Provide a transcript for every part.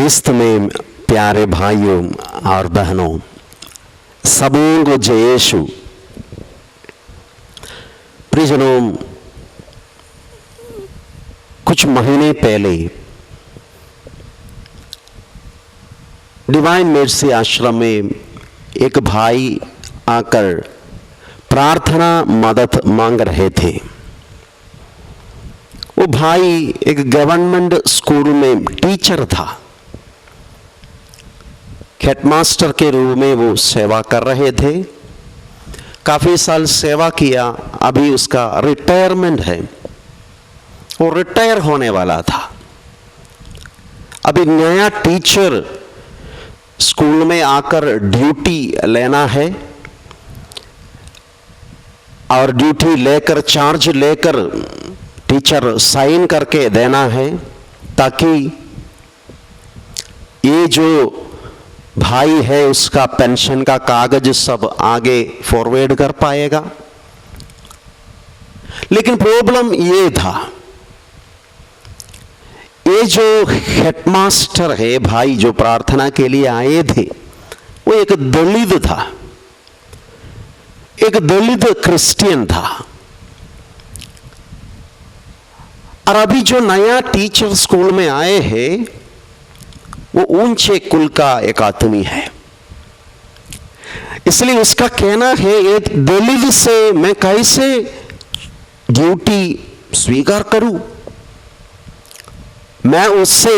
क्रिस्त में प्यारे भाइयों और बहनों, सबों को जय यीशु। प्रियजनों, कुछ महीने पहले डिवाइन मेर्सी आश्रम में एक भाई आकर प्रार्थना मदद मांग रहे थे। वो भाई एक गवर्नमेंट स्कूल में टीचर था, हेडमास्टर के रूप में वो सेवा कर रहे थे। काफी साल सेवा किया, अभी उसका रिटायरमेंट है, वो रिटायर होने वाला था। अभी नया टीचर स्कूल में आकर ड्यूटी लेना है और ड्यूटी लेकर, चार्ज लेकर टीचर साइन करके देना है, ताकि ये जो भाई है उसका पेंशन का कागज सब आगे फॉरवर्ड कर पाएगा। लेकिन प्रॉब्लम ये था, ये जो हेडमास्टर है, भाई जो प्रार्थना के लिए आए थे, वो एक दलित था, एक दलित क्रिश्चियन था। और अभी जो नया टीचर स्कूल में आए हैं, वो ऊंचे कुल का एक आदमी है। इसलिए उसका कहना है, एक दलित से मैं कैसे ड्यूटी स्वीकार करूं? मैं उससे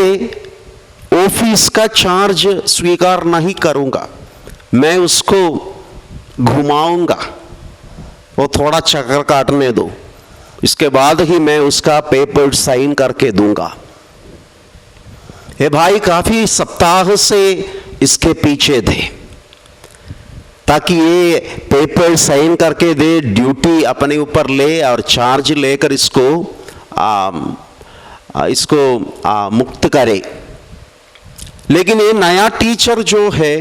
ऑफिस का चार्ज स्वीकार नहीं करूंगा, मैं उसको घुमाऊंगा, वो थोड़ा चक्कर काटने दो, इसके बाद ही मैं उसका पेपर साइन करके दूंगा। ये भाई काफी सप्ताह से इसके पीछे थे, ताकि ये पेपर साइन करके दे, ड्यूटी अपने ऊपर ले और चार्ज लेकर इसको मुक्त करे। लेकिन ये नया टीचर जो है,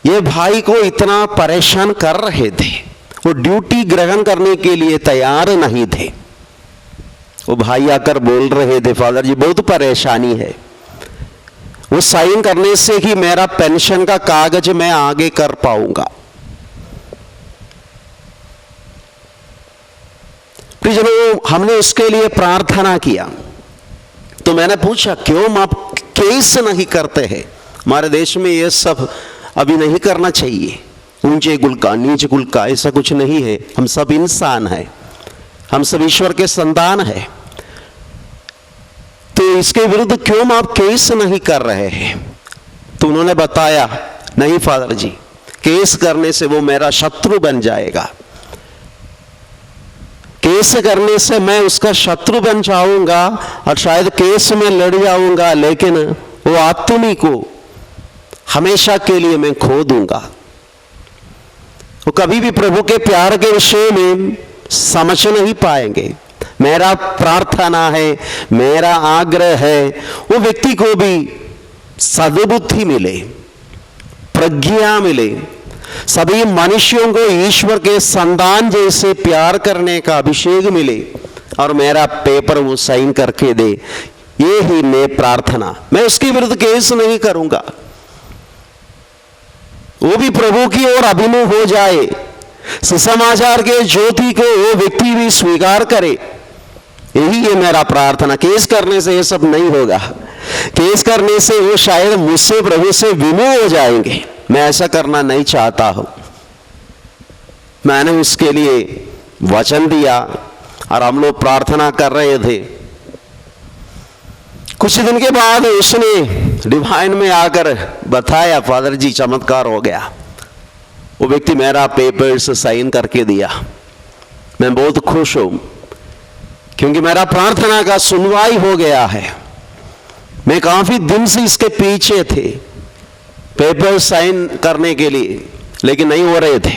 ये भाई को इतना परेशान कर रहे थे, वो ड्यूटी ग्रहण करने के लिए तैयार नहीं थे। वो भाई आकर बोल रहे थे, फादर जी बहुत परेशानी है, वो साइन करने से ही मेरा पेंशन का कागज मैं आगे कर पाऊंगा। प्रियजनों, हमने उसके लिए प्रार्थना किया, तो मैंने पूछा क्यों आप केस नहीं करते हैं? हमारे देश में ये सब अभी नहीं करना चाहिए, ऊंचे कुल का नीचे कुल का ऐसा कुछ नहीं है, हम सब इंसान हैं, हम सब ईश्वर के संतान हैं, तो इसके विरुद्ध क्यों आप केस नहीं कर रहे हैं? तो उन्होंने बताया, नहीं फादर जी, केस करने से वो मेरा शत्रु बन जाएगा, केस करने से मैं उसका शत्रु बन जाऊंगा और शायद केस में लड़ जाऊंगा, लेकिन वो आत्मी को हमेशा के लिए मैं खो दूंगा। वो कभी भी प्रभु के प्यार के विषय में समझ नहीं पाएंगे। मेरा प्रार्थना है, मेरा आग्रह है, वो व्यक्ति को भी सद्बुद्धि मिले, प्रज्ञा मिले, सभी मनुष्यों को ईश्वर के संतान जैसे प्यार करने का अभिषेक मिले, और मेरा पेपर वो साइन करके दे। ये ही मैं प्रार्थना, मैं उसके विरुद्ध केस नहीं करूंगा, वो भी प्रभु की ओर अभिमुख हो जाए, सुसमाचार के ज्योति को वो व्यक्ति भी स्वीकार करे। यही है मेरा प्रार्थना। केस करने से ये सब नहीं होगा, केस करने से वो शायद मुझसे प्रभु से विमुख हो जाएंगे। मैं ऐसा करना नहीं चाहता हूं। मैंने उसके लिए वचन दिया और हम लोग प्रार्थना कर रहे थे। कुछ दिन के बाद उसने डिवाइन में आकर बताया, फादर जी चमत्कार हो गया, वो व्यक्ति मेरा पेपर्स साइन करके दिया। मैं बहुत खुश हूं, क्योंकि मेरा प्रार्थना का सुनवाई हो गया है। मैं काफी दिन से इसके पीछे थे पेपर साइन करने के लिए, लेकिन नहीं हो रहे थे।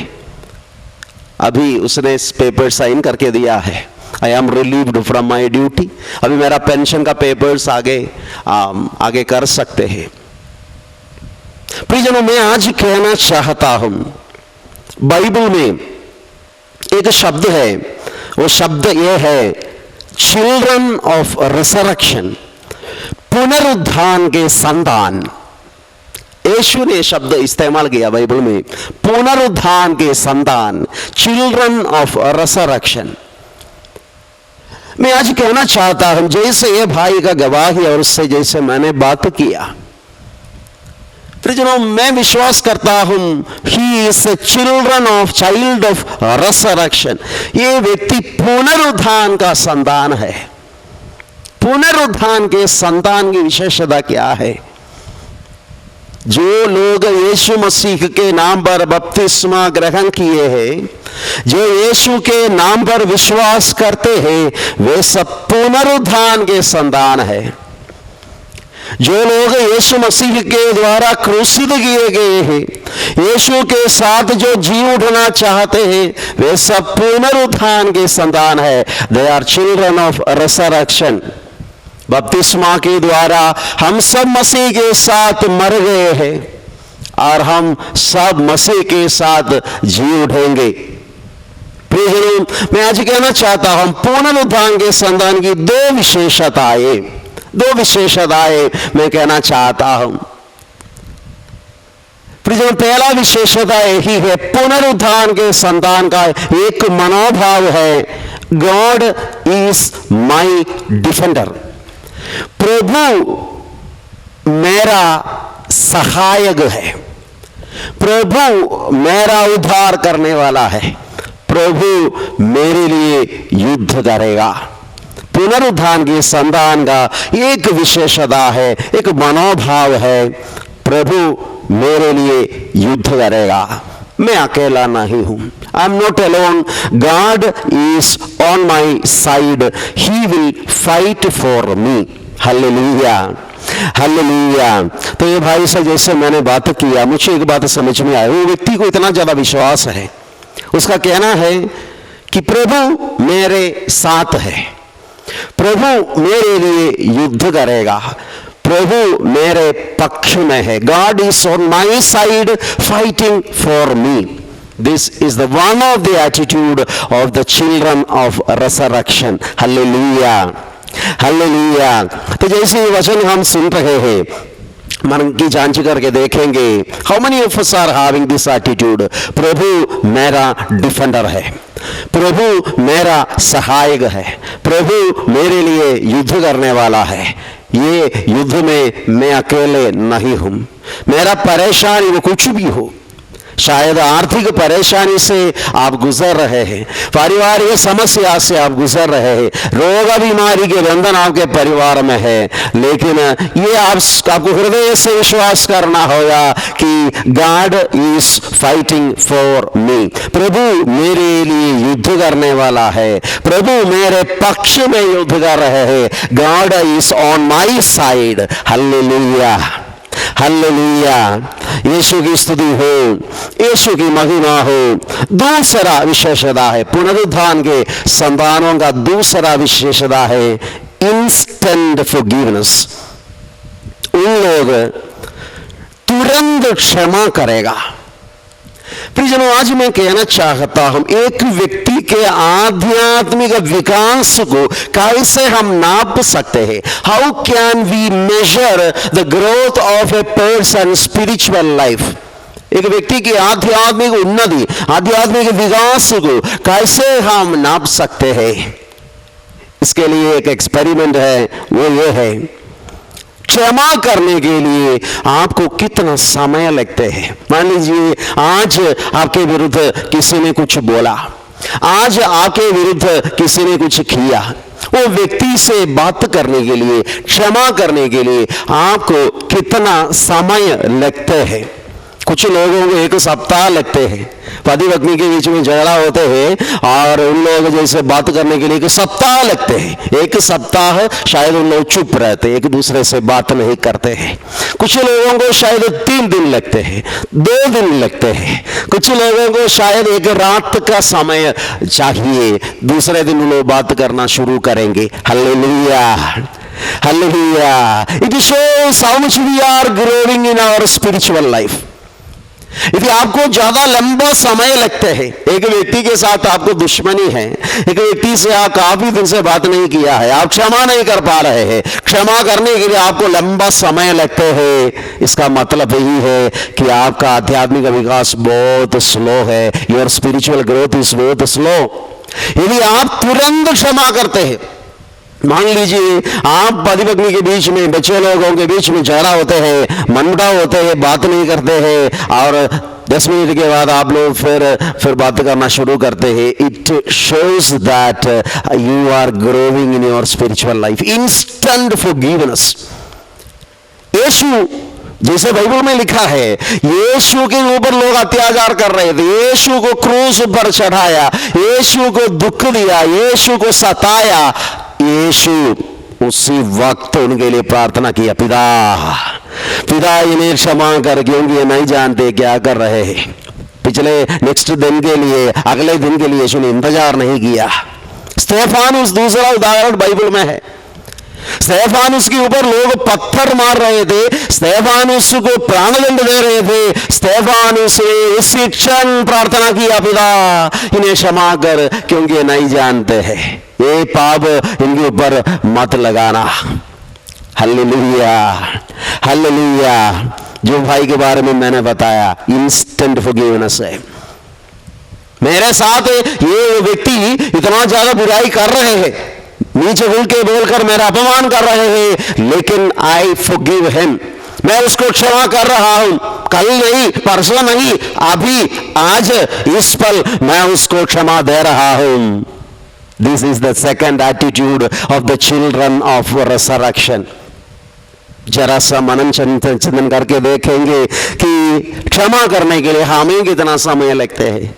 अभी उसने पेपर साइन करके दिया है। I am relieved from my duty. अभी मेरा पेंशन का पेपर्स आगे कर सकते हैं। प्रियजनों, मैं आज कहना चाहता हूं, बाइबल में एक शब्द है, वो शब्द यह है, चिल्ड्रन ऑफ रिसरेक्शन, पुनरुत्थान के संतान। यीशु ने शब्द इस्तेमाल किया बाइबल में, पुनरुत्थान के संतान, चिल्ड्रन ऑफ रेसरेक्शन। मैं आज कहना चाहता हूं, जैसे ये भाई का गवाही और उससे जैसे मैंने बात किया, प्रियजनों, मैं विश्वास करता हूं he is a child of रेसरेक्शन। ये व्यक्ति पुनरुत्थान का संतान है। पुनरुत्थान के संतान की विशेषता क्या है? जो लोग यीशु मसीह के नाम पर बपतिस्मा ग्रहण किए हैं, जो यीशु के नाम पर विश्वास करते हैं, वे सब पुनरुत्थान के संतान है। जो लोग यीशु मसीह के द्वारा क्रूसित किए गए हैं, यीशु के साथ जो जी उठना चाहते हैं, वे सब पुनरुत्थान के संतान है। They are children of resurrection. बपतिस्मा के द्वारा हम सब मसीह के साथ मर गए हैं और हम सब मसीह के साथ जी उठेंगे। मैं आज कहना चाहता हूं, पुनरुत्थान के संतान की दो विशेषताएं मैं कहना चाहता हूं। पहला विशेषता यही है, पुनरुत्थान के संतान का एक मनोभाव है, गॉड इज माई डिफेंडर। प्रभु मेरा सहायक है, प्रभु मेरा उद्धार करने वाला है, प्रभु मेरे लिए युद्ध करेगा। पुनरुत्थान के संतान का एक विशेषता है, एक मनोभाव है, प्रभु मेरे लिए युद्ध करेगा। मैं अकेला नहीं हूं, I am not alone, God is on my side, he will fight for me. Hallelujah, hallelujah. तो ये भाई से जैसे मैंने बात किया, मुझे एक बात समझ में आई, वो व्यक्ति को इतना ज्यादा विश्वास है, उसका कहना है कि प्रभु मेरे साथ है, प्रभु मेरे लिए युद्ध करेगा, प्रभु मेरे पक्ष में है। God is on my side fighting for me. This is the one of the attitude of the children of रेसरेक्शन। Hallelujah, hallelujah. तो जैसे ये वचन हम सुन रहे हैं, मन की जांच करके देखेंगे, how many of us are having this attitude? प्रभु मेरा डिफेंडर है, प्रभु मेरा सहायक है, प्रभु मेरे लिए युद्ध करने वाला है। ये युद्ध में मैं अकेले नहीं हूं। मेरा परेशानी वो कुछ भी हो, शायद आर्थिक परेशानी से आप गुजर रहे हैं, पारिवारिक समस्या से आप गुजर रहे हैं, रोग बीमारी के बंधन आपके परिवार में है, लेकिन ये आपको हृदय से विश्वास करना होगा कि God is fighting for me. प्रभु मेरे लिए युद्ध करने वाला है, प्रभु मेरे पक्ष में युद्ध कर रहे हैं। God is on my side. Hallelujah, hallelujah. Yeshu की स्तुति हो, यीशु की महिमा हो। दूसरा विशेषता है, पुनरुत्थान के संतानों का दूसरा विशेषता है इंस्टेंट फॉरगिवनेस। उन लोग तुरंत क्षमा करेगा। प्रियजनों, आज मैं कहना चाहता हूं, एक व्यक्ति के आध्यात्मिक विकास को कैसे हम नाप सकते हैं? How can we measure the growth of a person spiritual life? एक व्यक्ति की आध्यात्मिक उन्नति, आध्यात्मिक विकास को कैसे हम नाप सकते हैं? इसके लिए एक एक्सपेरिमेंट है, वो ये है, क्षमा करने के लिए आपको कितना समय लगते हैं। मान लीजिए आज आपके विरुद्ध किसी ने कुछ बोला, आज आपके विरुद्ध किसी ने कुछ किया, वो व्यक्ति से बात करने के लिए, क्षमा करने के लिए आपको कितना समय लगते हैं? कुछ लोगों को एक सप्ताह लगते हैं। पति पत्नी के बीच में झगड़ा होते हैं और उन लोग जैसे बात करने के लिए एक सप्ताह लगते हैं। एक सप्ताह शायद उन लोग चुप रहते, एक दूसरे से बात नहीं करते हैं। कुछ लोगों को शायद 3 दिन लगते हैं, 2 दिन लगते हैं। कुछ लोगों को शायद एक रात का समय चाहिए, दूसरे दिन उन लोग बात करना शुरू करेंगे। Hallelujah, hallelujah. It shows how much we are growing in our spiritual life. यदि आपको ज्यादा लंबा समय लगते हैं, एक व्यक्ति के साथ आपको दुश्मनी है, एक व्यक्ति से आप काफी दिन से बात नहीं किया है, आप क्षमा नहीं कर पा रहे हैं, क्षमा करने के लिए आपको लंबा समय लगते हैं, इसका मतलब यही है कि आपका आध्यात्मिक विकास बहुत स्लो है। योर स्पिरिचुअल ग्रोथ इज बहुत स्लो। यदि आप तुरंत क्षमा करते हैं, मान लीजिए आप पति पत्नी के बीच में, बच्चे लोगों के बीच में झगड़ा होते हैं, मनमुटाव होते हैं, बात नहीं करते हैं, और 10 मिनट के बाद आप लोग फिर बात करना शुरू करते हैं। It shows that you are growing in your spiritual life. Instant forgiveness. Yeshu, जैसे बाइबल में लिखा है, यीशु के ऊपर लोग अत्याचार कर रहे थे, यीशु को क्रूस पर चढ़ाया, यीशु को दुख दिया, यीशु को सताया, यीशु उसी वक्त उनके लिए प्रार्थना किया, पिता इन्हें क्षमा कर, क्योंकि ये नहीं जानते क्या कर रहे हैं। पिछले नेक्स्ट दिन के लिए, अगले दिन के लिए यीशु ने इंतजार नहीं किया। स्तेफानुस दूसरा उदाहरण बाइबल में है। स्तेफानुस के ऊपर लोग पत्थर मार रहे थे, स्तेफानुस को प्राणदंड दे रहे थे, स्तेफानुस ने इसी क्षण प्रार्थना किया, पिता इन्हें क्षमा कर, क्योंकि नहीं जानते हैं, ये पाप इनके ऊपर मत लगाना। Hallelujah, hallelujah. जो भाई के बारे में मैंने बताया, इंस्टेंट फॉरगिवनेस है। मेरे साथ ये व्यक्ति इतना ज्यादा बुराई कर रहे हैं, नीचे हुल के बोलकर मेरा अपमान कर रहे हैं, लेकिन आई फॉरगिव हिम, मैं उसको क्षमा कर रहा हूं। कल नहीं, परसों नहीं, अभी, आज, इस पल मैं उसको क्षमा दे रहा हूं। This is the second attitude of the children of resurrection. जरा सा मनन चिंतन करके देखेंगे कि क्षमा करने के लिए हमें कितना समय लगते हैं।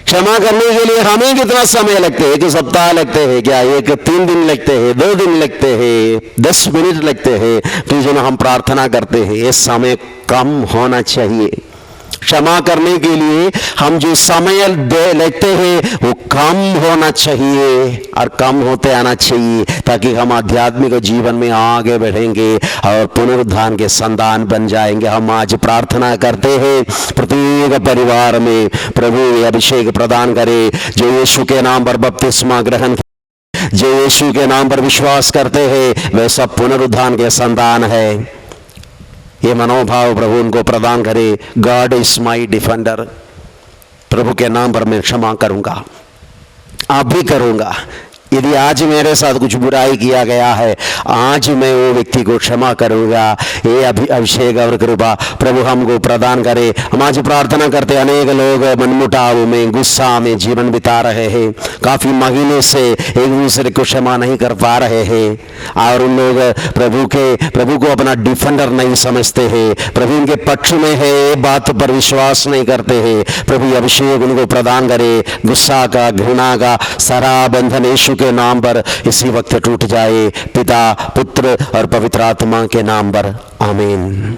क्षमा करने के लिए हमें कितना समय लगते हैं? 1 सप्ताह लगते हैं क्या? 3 दिन लगते हैं? 2 दिन लगते हैं? 10 मिनट लगते हैं? तो जो हम प्रार्थना करते हैं, ये समय कम होना चाहिए। क्षमा करने के लिए हम जो समय लेते हैं वो कम होना चाहिए और कम होते आना चाहिए, ताकि हम आध्यात्मिक जीवन में आगे बढ़ेंगे और पुनरुत्थान के संतान बन जाएंगे। हम आज प्रार्थना करते हैं प्रत्येक परिवार में प्रभु अभिषेक प्रदान करे, जो यीशु के नाम पर बपतिस्मा ग्रहण, जो यीशु के नाम पर विश्वास करते हैं, वे सब पुनरुत्थान के संतान है। ये मनोभाव प्रभु उनको प्रदान करे। God is my defender. प्रभु के नाम पर मैं क्षमा करूंगा, आप भी करूंगा। यदि आज मेरे साथ कुछ बुराई किया गया है, आज मैं वो व्यक्ति को क्षमा करूंगा। ये अभिषेक और कृपा प्रभु हमको प्रदान करे। हम आज प्रार्थना करते, अनेक लोग मनमुटाव में, गुस्सा में जीवन बिता रहे हैं, काफी महीने से एक दूसरे को क्षमा नहीं कर पा रहे हैं, और उन लोग प्रभु को अपना डिफेंडर नहीं समझते हैं, प्रभु उनके पक्ष में है, बात पर विश्वास नहीं करते हैं। प्रभु अभिषेक उनको प्रदान करे। गुस्सा का, घृणा का सारा बंधन यीशु के नाम पर इसी वक्त टूट जाए। पिता, पुत्र और पवित्र आत्मा के नाम पर, आमीन।